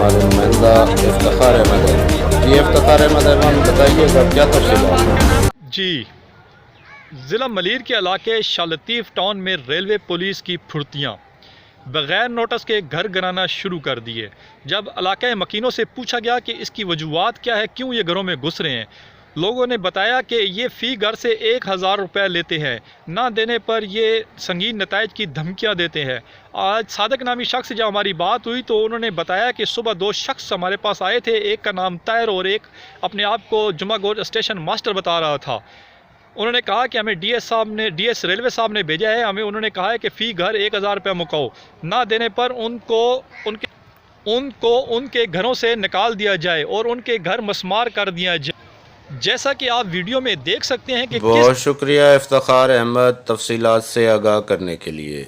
ہمارے نمائندہ افتخار احمد ہے۔ جی افتخار احمد ایوان بتائیے گا کیا تفصیلات ہیں؟ جی، ضلع ملیر کے علاقے شاہ لطیف ٹاؤن میں ریلوے پولیس کی پھرتیاں بغیر نوٹس کے گھر گرانا شروع کر دیے۔ جب علاقہ مکینوں سے پوچھا گیا کہ اس کی وجوہات کیا ہے، کیوں یہ گھروں میں گھس رہے ہیں، لوگوں نے بتایا کہ یہ فی گھر سے 1000 روپے لیتے ہیں، نہ دینے پر یہ سنگین نتائج کی دھمکیاں دیتے ہیں۔ آج صادق نامی شخص سے جب ہماری بات ہوئی تو انہوں نے بتایا کہ صبح 2 شخص ہمارے پاس آئے تھے، ایک کا نام طاہر اور ایک اپنے آپ کو جمعہ گوٹ اسٹیشن ماسٹر بتا رہا تھا۔ انہوں نے کہا کہ ہمیں ڈی ایس ریلوے صاحب نے بھیجا ہے، ہمیں انہوں نے کہا ہے کہ فی گھر 1000 روپے مکاؤ، نہ دینے پر ان کو ان کے گھروں سے نکال دیا جائے اور ان کے گھر مسمار کر دیا جائے۔ جیسا کہ آپ ویڈیو میں دیکھ سکتے ہیں کہ بہت شکریہ افتخار احمد تفصیلات سے آگاہ کرنے کے لیے۔